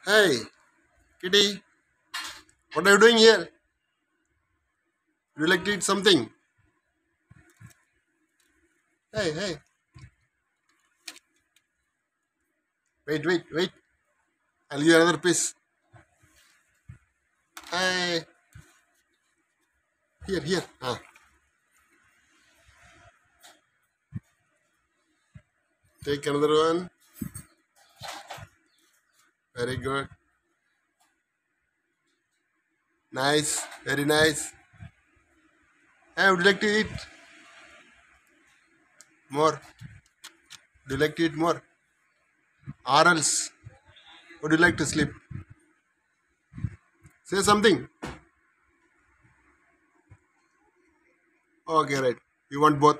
Hey, Kitty, what are you doing here? Would you like to eat something? Hey, hey, wait. I'll give you another piece. Hey, here. Take another one. Very good. Nice, very nice. Hey, would you like to eat more? Would you like to eat more? Or else, would you like to sleep? Say something. Okay, right. You want both?